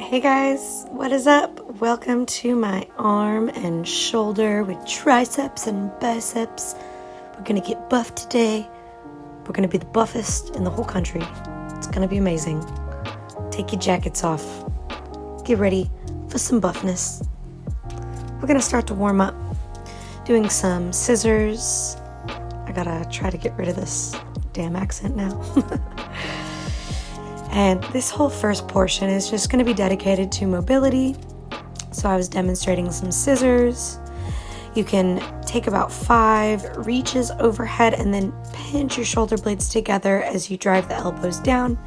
Hey guys, what is up? Welcome to my arm and shoulder with triceps and biceps. We're gonna get buff today. We're gonna be the buffest in the whole country. It's gonna be amazing. Take your jackets off. Get ready for some buffness. We're gonna start to warm up doing some scissors. I gotta try to get rid of this damn accent now. And this whole first portion is just going to be dedicated to mobility. So I was demonstrating some scissors. You can take about 5 reaches overhead and then pinch your shoulder blades together as you drive the elbows down,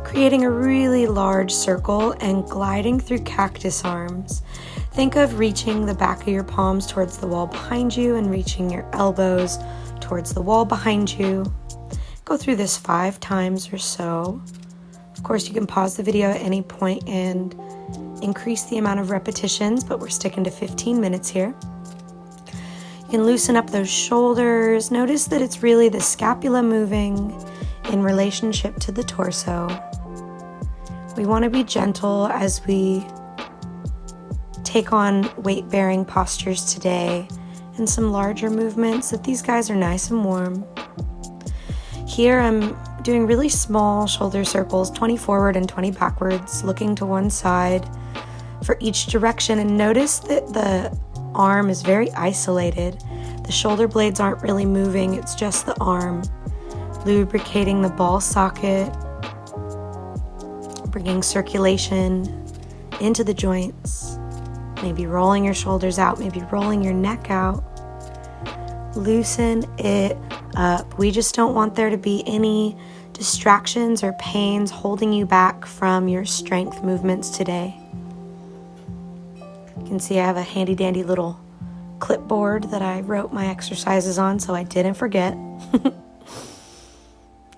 creating a really large circle and gliding through cactus arms. Think of reaching the back of your palms towards the wall behind you and reaching your elbows towards the wall behind you. Go through this 5 times or so. Of course, you can pause the video at any point and increase the amount of repetitions, but we're sticking to 15 minutes here. You can loosen up those shoulders. Notice that it's really the scapula moving in relationship to the torso. We want to be gentle as we take on weight-bearing postures today and some larger movements that these guys are nice and warm. Here I'm doing really small shoulder circles, 20 forward and 20 backwards, looking to one side for each direction. And notice that the arm is very isolated. The shoulder blades aren't really moving, it's just the arm. Lubricating the ball socket, bringing circulation into the joints, maybe rolling your shoulders out, maybe rolling your neck out. Loosen it up. We just don't want there to be any distractions or pains holding you back from your strength movements today. You can see I have a handy dandy little clipboard that I wrote my exercises on so I didn't forget.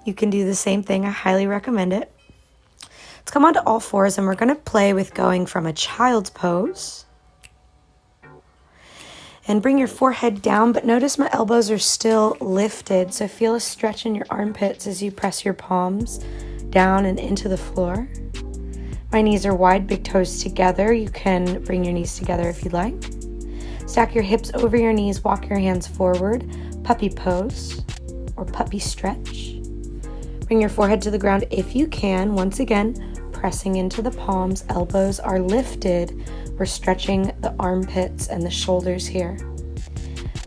You can do the same thing. I highly recommend it. Let's come onto all fours and we're going to play with going from a child's pose. And bring your forehead down, but notice my elbows are still lifted. So feel a stretch in your armpits as you press your palms down and into the floor. My knees are wide, big toes together. You can bring your knees together if you'd like. Stack your hips over your knees, walk your hands forward. Puppy pose or puppy stretch. Bring your forehead to the ground if you can. Once again, pressing into the palms, elbows are lifted. We're stretching the armpits and the shoulders here.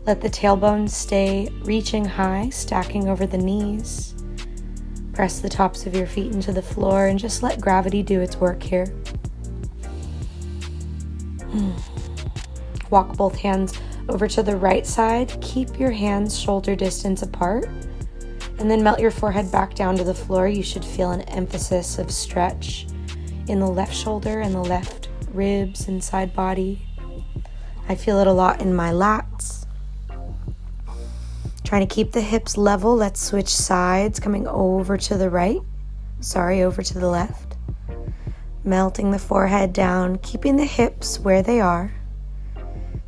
Let the tailbone stay reaching high, stacking over the knees. Press the tops of your feet into the floor and just let gravity do its work here. Walk both hands over to the right side. Keep your hands shoulder distance apart. And then melt your forehead back down to the floor. You should feel an emphasis of stretch in the left shoulder and the left ribs and side body. I feel it a lot in my lats. Trying to keep the hips level. Let's switch sides, coming over to the right. Over to the left. Melting the forehead down, keeping the hips where they are.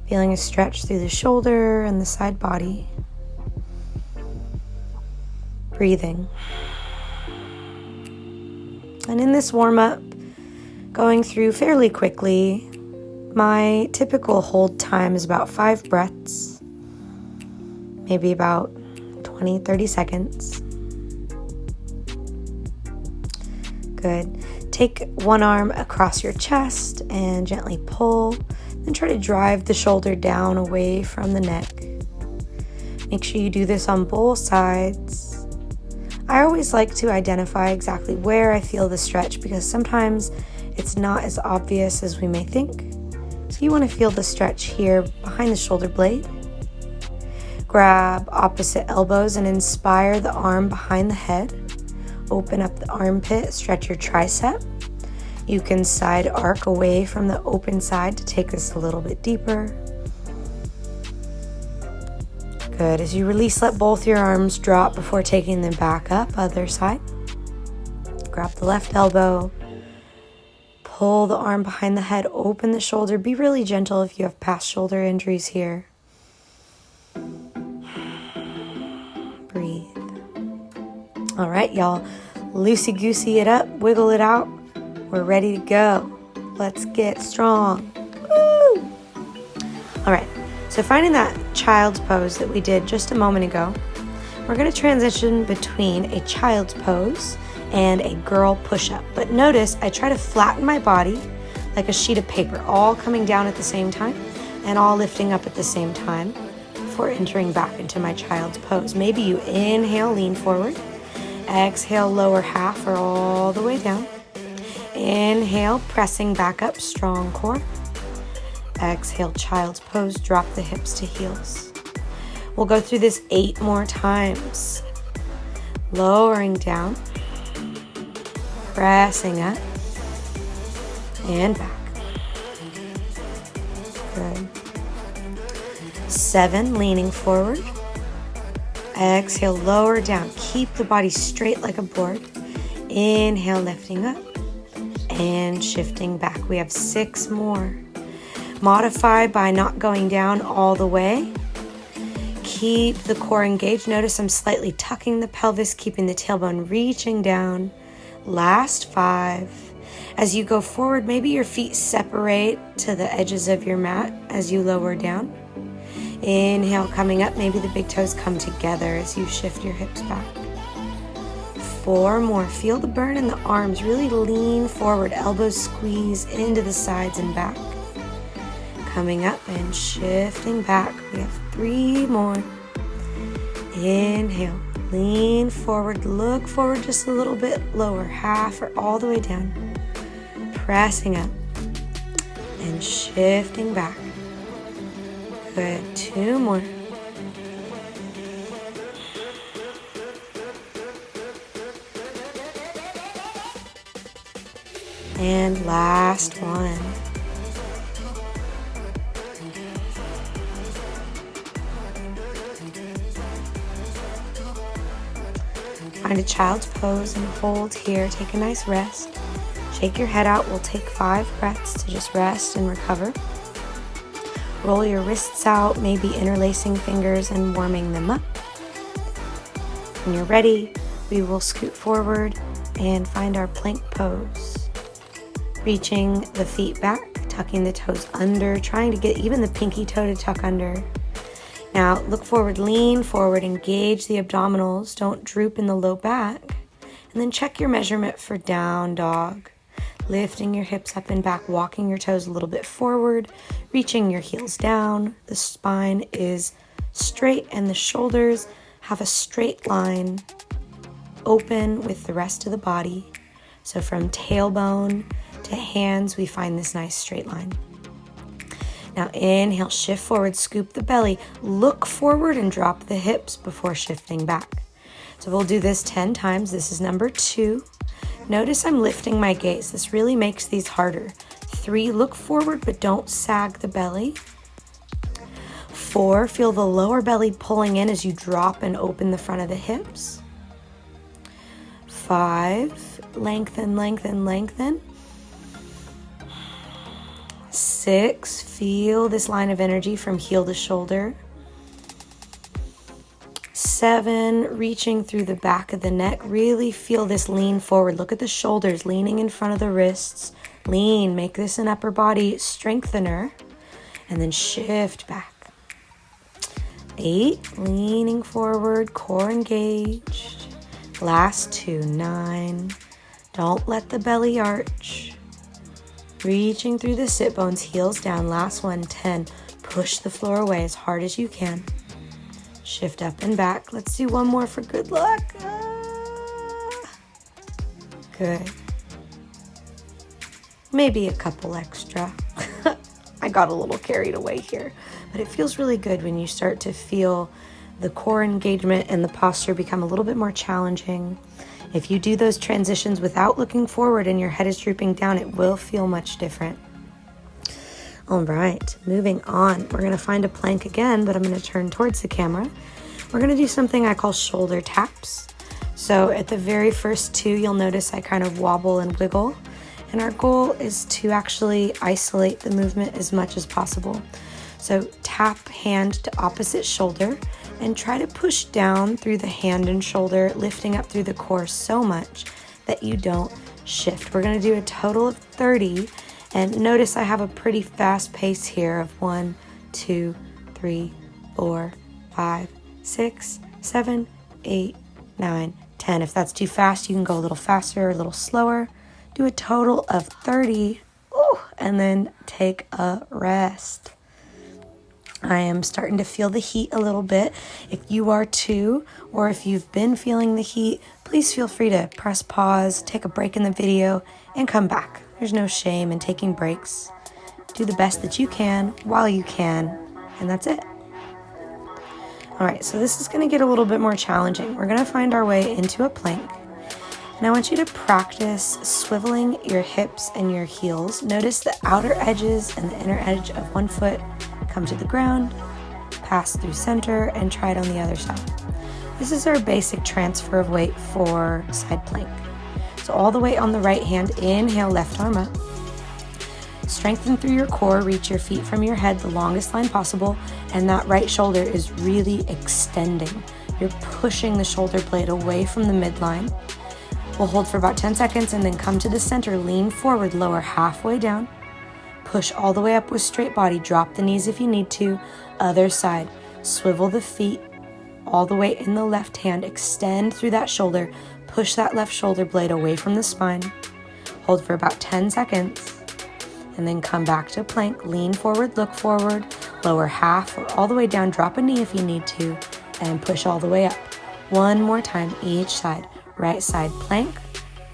Feeling a stretch through the shoulder and the side body. Breathing. And in this warm-up, going through fairly quickly, my typical hold time is about 5 breaths, maybe about 20-30 seconds. Good. Take one arm across your chest and gently pull, then try to drive the shoulder down away from the neck. Make sure you do this on both sides. I always like to identify exactly where I feel the stretch because sometimes it's not as obvious as we may think. So you want to feel the stretch here behind the shoulder blade. Grab opposite elbows and inspire the arm behind the head. Open up the armpit, stretch your tricep. You can side arc away from the open side to take this a little bit deeper. Good. As you release, let both your arms drop before taking them back up. Other side. Grab the left elbow. Pull the arm behind the head. Open the shoulder. Be really gentle if you have past shoulder injuries here. Breathe. All right, y'all. Loosey-goosey it up. Wiggle it out. We're ready to go. Let's get strong. Woo! All right, so finding that child's pose that we did just a moment ago, we're going to transition between a child's pose and a girl push-up. But notice I try to flatten my body like a sheet of paper, all coming down at the same time and all lifting up at the same time before entering back into my child's pose. Maybe you inhale, lean forward. Exhale, lower half or all the way down. Inhale, pressing back up, strong core. Exhale, child's pose, drop the hips to heels. We'll go through this 8 more times. Lowering down, pressing up, and back. Good. 7, leaning forward. Exhale, lower down. Keep the body straight like a board. Inhale, lifting up and shifting back. We have 6 more. Modify by not going down all the way. Keep the core engaged. Notice I'm slightly tucking the pelvis, keeping the tailbone reaching down. Last 5. As you go forward, maybe your feet separate to the edges of your mat as you lower down. Inhale, coming up. Maybe the big toes come together as you shift your hips back. 4 more. Feel the burn in the arms. Really lean forward. Elbows squeeze into the sides and back. Coming up and shifting back. We have 3 more. Inhale. Lean forward. Look forward just a little bit. Lower half or all the way down. Pressing up. And shifting back. Good. 2 more. And last one. Find a child's pose and hold here. Take a nice rest. Shake your head out. We'll take 5 breaths to just rest and recover. Roll your wrists out, maybe interlacing fingers and warming them up. When you're ready, we will scoot forward and find our plank pose. Reaching the feet back, tucking the toes under, trying to get even the pinky toe to tuck under. Now look forward, lean forward, engage the abdominals, don't droop in the low back. And then check your measurement for down dog. Lifting your hips up and back, walking your toes a little bit forward, reaching your heels down. The spine is straight and the shoulders have a straight line open with the rest of the body. So from tailbone to hands, we find this nice straight line. Now inhale, shift forward, scoop the belly, look forward and drop the hips before shifting back. So we'll do this 10 times. This is number 2. Notice I'm lifting my gaze. This really makes these harder. 3, look forward but don't sag the belly. 4, feel the lower belly pulling in as you drop and open the front of the hips. 5, lengthen, lengthen, lengthen. 6, feel this line of energy from heel to shoulder. 7, reaching through the back of the neck. Really feel this lean forward. Look at the shoulders, leaning in front of the wrists. Lean, make this an upper body strengthener. And then shift back. 8, leaning forward, core engaged. Last 2, 9. Don't let the belly arch. Reaching through the sit bones, heels down. Last one, 10. Push the floor away as hard as you can. Shift up and back. Let's do one more for good luck. Good. Maybe a couple extra. I got a little carried away here, but it feels really good when you start to feel the core engagement and the posture become a little bit more challenging. If you do those transitions without looking forward and your head is drooping down, it will feel much different. All right, moving on. We're going to find a plank again, but I'm going to turn towards the camera. We're going to do something I call shoulder taps. So at the very first 2, you'll notice I kind of wobble and wiggle. And our goal is to actually isolate the movement as much as possible. So tap hand to opposite shoulder and try to push down through the hand and shoulder, lifting up through the core so much that you don't shift. We're going to do a total of 30. And notice I have a pretty fast pace here of 1, 2, 3, 4, 5, 6, 7, 8, 9, 10. If that's too fast, you can go a little faster or a little slower. Do a total of 30. Ooh, and then take a rest. I am starting to feel the heat a little bit. If you are too, or if you've been feeling the heat, please feel free to press pause, take a break in the video, and come back. There's no shame in taking breaks. Do the best that you can while you can, and that's it. All right, so this is going to get a little bit more challenging. We're going to find our way into a plank. And I want you to practice swiveling your hips and your heels. Notice the outer edges and the inner edge of one foot come to the ground, pass through center, and try it on the other side. This is our basic transfer of weight for side plank. So all the weight on the right hand, inhale, left arm up. Strengthen through your core, reach your feet from your head the longest line possible, and that right shoulder is really extending. You're pushing the shoulder blade away from the midline. We'll hold for about 10 seconds and then come to the center, lean forward, lower halfway down. Push all the way up with straight body, drop the knees if you need to. Other side, swivel the feet, all the way in the left hand, extend through that shoulder, push that left shoulder blade away from the spine. Hold for about 10 seconds, and then come back to plank, lean forward, look forward, lower half or all the way down, drop a knee if you need to, and push all the way up. One more time, each side. Right side plank,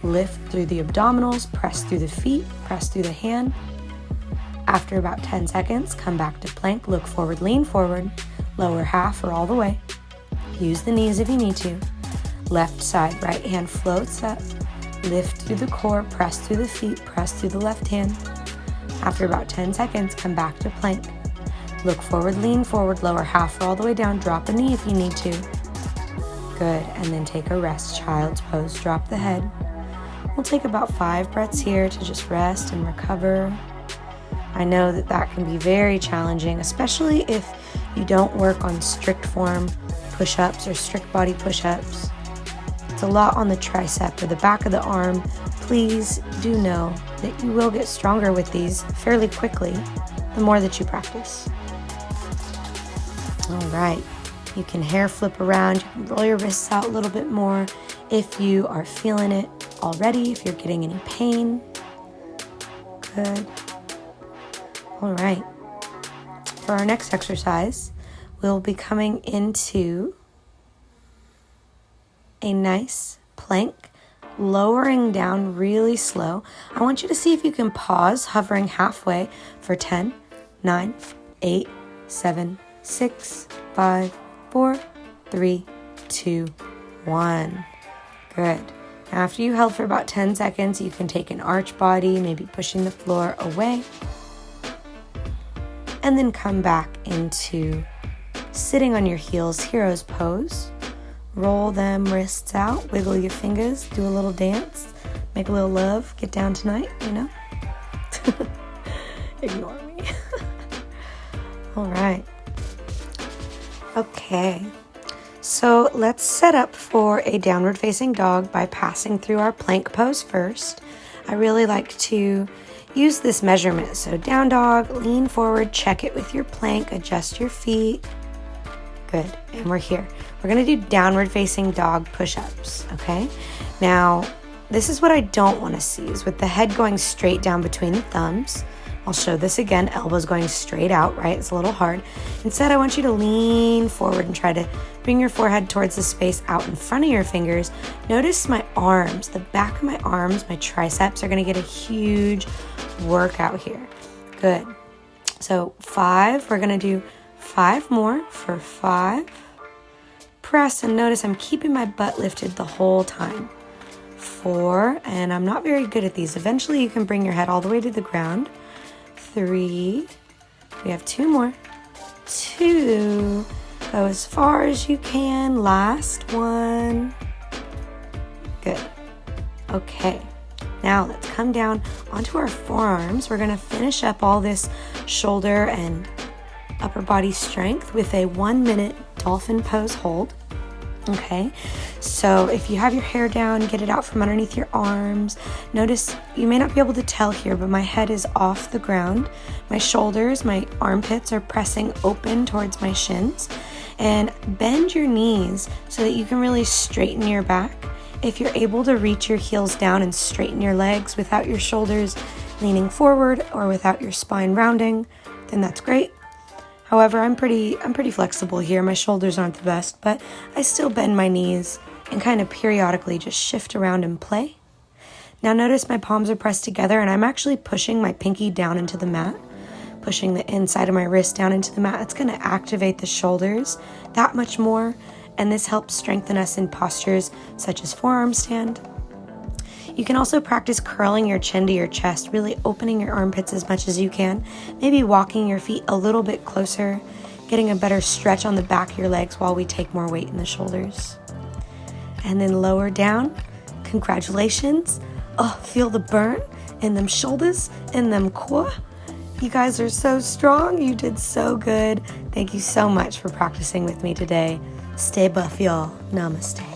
lift through the abdominals, press through the feet, press through the hand. After about 10 seconds, come back to plank, look forward, lean forward, lower half or all the way. Use the knees if you need to. Left side, right hand floats up, lift through the core, press through the feet, press through the left hand. After about 10 seconds, come back to plank. Look forward, lean forward, lower half or all the way down, drop a knee if you need to. Good, and then take a rest, child's pose, drop the head. We'll take about 5 breaths here to just rest and recover. I know that that can be very challenging, especially if you don't work on strict form push-ups or strict body push-ups. It's a lot on the tricep or the back of the arm. Please do know that you will get stronger with these fairly quickly the more that you practice. All right. You can hair flip around, you can roll your wrists out a little bit more if you are feeling it already, if you're getting any pain. Good. All right. For our next exercise, we'll be coming into a nice plank, lowering down really slow. I want you to see if you can pause, hovering halfway for 10, 9, 8, 7, 6, 5, 4, 3, 2, 1. Good. After you held for about 10 seconds, you can take an arch body, maybe pushing the floor away, and then come back into sitting on your heels, hero's pose. Roll them wrists out, wiggle your fingers, do a little dance, make a little love, get down tonight, you know? Ignore me. All right. Okay, so let's set up for a downward facing dog by passing through our plank pose first. I really like to use this measurement. So down dog, lean forward, check it with your plank, adjust your feet. Good, and we're here. We're gonna do downward facing dog push-ups, okay? Now, this is what I don't wanna see, is with the head going straight down between the thumbs. I'll show this again, elbows going straight out, right? It's a little hard. Instead, I want you to lean forward and try to bring your forehead towards the space out in front of your fingers. Notice my arms, the back of my arms, my triceps are gonna get a huge workout here. Good. So 5, we're gonna do 5 more for 5. Press, and notice I'm keeping my butt lifted the whole time. 4, and I'm not very good at these. Eventually you can bring your head all the way to the ground. 3, we have 2 more. 2, go as far as you can. Last one. Good. Okay, now let's come down onto our forearms. We're gonna finish up all this shoulder and upper body strength with a 1-minute dolphin pose hold. Okay, so if you have your hair down, get it out from underneath your arms. Notice, you may not be able to tell here, but my head is off the ground. My shoulders, my armpits are pressing open towards my shins. And bend your knees so that you can really straighten your back. If you're able to reach your heels down and straighten your legs without your shoulders leaning forward or without your spine rounding, then that's great. However, I'm pretty flexible here. My shoulders aren't the best, but I still bend my knees and kind of periodically just shift around and play. Now notice my palms are pressed together and I'm actually pushing my pinky down into the mat, pushing the inside of my wrist down into the mat. It's going to activate the shoulders that much more, and this helps strengthen us in postures such as forearm stand. You can also practice curling your chin to your chest, really opening your armpits as much as you can, maybe walking your feet a little bit closer, getting a better stretch on the back of your legs while we take more weight in the shoulders. And then lower down. Congratulations. Oh, feel the burn in them shoulders, in them core. You guys are so strong. You did so good. Thank you so much for practicing with me today. Stay buff, y'all. Namaste.